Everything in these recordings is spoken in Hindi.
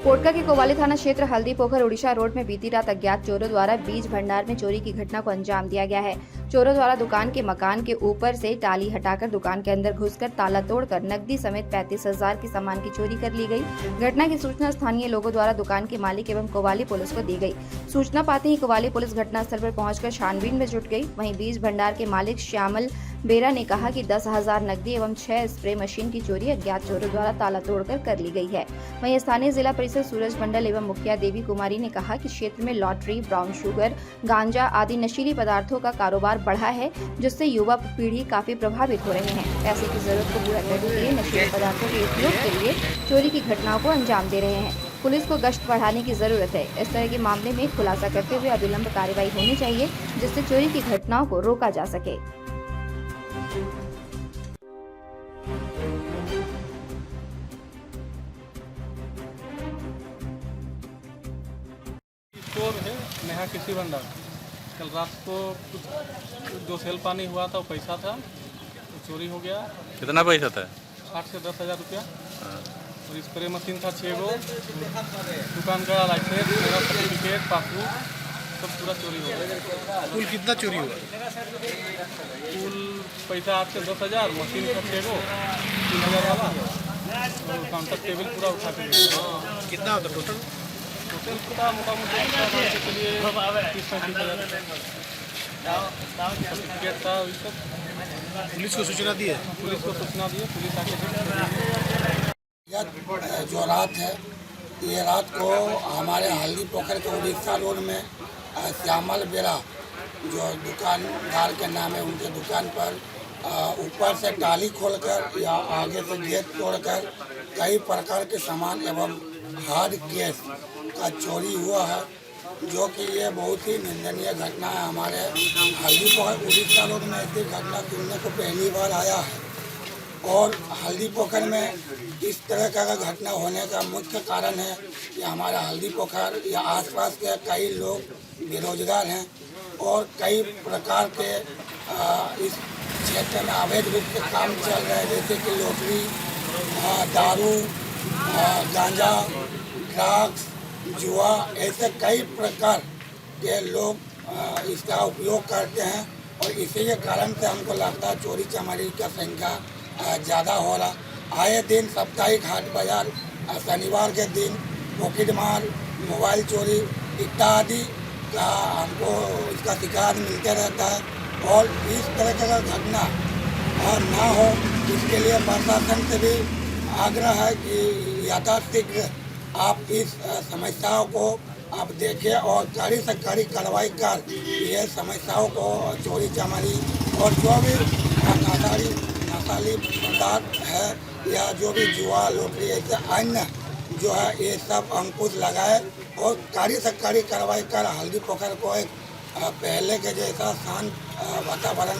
कोटका के कोवाली थाना क्षेत्र हल्दी पोखर उड़ीसा रोड में बीती रात अज्ञात चोरों द्वारा बीज भंडार में चोरी की घटना को अंजाम दिया गया है। चोरों द्वारा दुकान के मकान के ऊपर से टाली हटाकर दुकान के अंदर घुसकर ताला तोड़कर नकदी समेत 35,000 की सामान की चोरी कर ली गई। घटना की सूचना स्थानीय लोगों द्वारा दुकान के मालिक एवं कोवाली पुलिस को दी गई। सूचना पाते ही कोवाली पुलिस घटनास्थल पर पहुंचकर छानबीन में जुट गई। वहीं बीज भंडार के मालिक श्यामल बेरा ने कहा कि 10,000 नकदी एवं 6 स्प्रे मशीन की चोरी अज्ञात चोरों द्वारा ताला तोड़कर कर ली गई है। वहीं स्थानीय जिला परिषद सूरज मंडल एवं मुखिया देवी कुमारी ने कहा कि क्षेत्र में लॉटरी, ब्राउन शुगर, गांजा आदि नशीली पदार्थों का कारोबार बढ़ा है, जिससे युवा पीढ़ी काफी प्रभावित हो रहे हैं। पैसे की जरूरत को पूरा करने के लिए नशीले पदार्थों के उपयोग के लिए चोरी की घटनाओं को अंजाम दे रहे हैं। पुलिस को गश्त बढ़ाने की जरूरत है। इस तरह के मामले में खुलासा करते हुए अविलंब कार्रवाई होनी चाहिए, जिससे चोरी की घटनाओं को रोका जा सके। स्टोर है नेहा कृषि भंडार। कल रात को कुछ जो सेल पानी हुआ था वो पैसा था, वो चोरी हो गया। कितना पैसा था? 8 से 10,000 रुपया। और स्प्रे मशीन था 6 गो। दुकान का लाइसेंस, मेरा सर्टिफिकेट, पासबुक सब पूरा चोरी हो गया। कुल कितना चोरी हुआ? कुल पैसा 8 से 10,000, मशीन का 6 गो, 3,000 वाला, और काउंटर टेबल पूरा उठा के गया। कितना होता टोटल? होटल पूरा मोटा-मोटी के लिए 30-35,000 सर्टिफिकेट था। वही सब पुलिस को सूचना दी है? पुलिस को सूचना दी है। पुलिस आके यह जो रात है, ये रात को हमारे हल्दी पोखर के उड़ीसा रोड में श्यामल बेरा जो दुकानदार के नाम है, उनके दुकान पर ऊपर से टाली खोलकर या आगे से गेट तोड़कर कई प्रकार के सामान एवं हार्ड केस का चोरी हुआ है, जो कि ये बहुत ही निंदनीय घटना है। हमारे हल्दी पोखर उड़ीसा रोड में ऐसी घटना सुनने को पहली बार आया है। और हल्दी पोखर में इस तरह का घटना होने का मुख्य कारण है कि हमारा हल्दी पोखर या आसपास के कई लोग बेरोजगार हैं और कई प्रकार के इस क्षेत्र में अवैध रूप से काम चल रहे हैं, जैसे कि लॉटरी, दारू, गांजा, ड्रग्स, जुआ, ऐसे कई प्रकार के लोग इसका उपयोग करते हैं। और इसी के कारण से हमको लगता है चोरी चमारी का संख्या ज़्यादा हो रहा। आए दिन साप्ताहिक हाट बाजार, शनिवार के दिन पॉकेट मार, मोबाइल चोरी इत्यादि का हमको इसका शिकार मिलते रहता है। और इस तरह का घटना ना हो, इसके लिए प्रशासन से भी आग्रह है कि यथाशीघ्र आप इस समस्याओं को आप देखें और कड़ी से कड़ी कार्रवाई कर ये समस्याओं को, चोरी चमारी और जो भी नशाली पदार्थ है या जो भी जुआ, लॉटरी ऐसे अन्य जो है, ये सब अंकुश लगाए और कड़ी से कड़ी कार्रवाई कर हल्दी पोखर को एक पहले के जैसा शांत वातावरण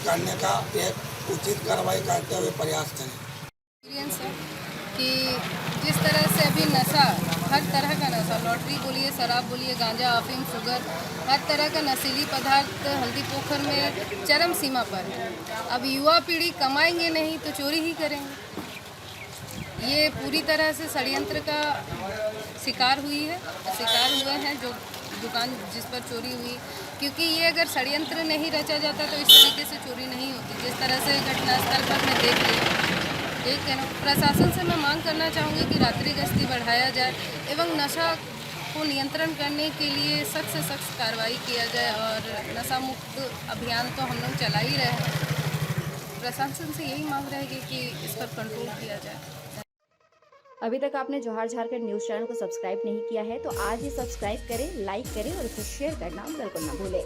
करने का एक उचित कार्रवाई करते हुए प्रयास करें। एक्सपीरियंस है कि जिस तरह से अभी नशा, हर तरह का नशा, लॉटरी बोलिए, शराब बोलिए, गांजा, अफीम, शुगर, हर तरह का नशीली पदार्थ हल्दी पोखर में चरम सीमा पर है। अब युवा पीढ़ी कमाएंगे नहीं तो चोरी ही करेंगे। ये पूरी तरह से षड्यंत्र का शिकार हुए हैं जो दुकान जिस पर चोरी हुई, क्योंकि ये अगर षड्यंत्र नहीं रचा जाता तो इस तरीके से चोरी नहीं होती। जिस तरह से घटनास्थल पर मैं देख रही एक प्रशासन से मैं मांग करना चाहूँगी कि रात्रि गश्ती बढ़ाया जाए एवं नशा को नियंत्रण करने के लिए सख्त से सख्त कार्रवाई किया जाए। और नशा मुक्त अभियान तो हम लोग चला ही रहे हैं, प्रशासन से यही मांग रहेगी कि इस पर कंट्रोल किया जाए। अभी तक आपने जोहार झारखंड न्यूज चैनल को सब्सक्राइब नहीं किया है तो आज ही सब्सक्राइब करें, लाइक करें और इसे शेयर करना बिल्कुल न भूलें।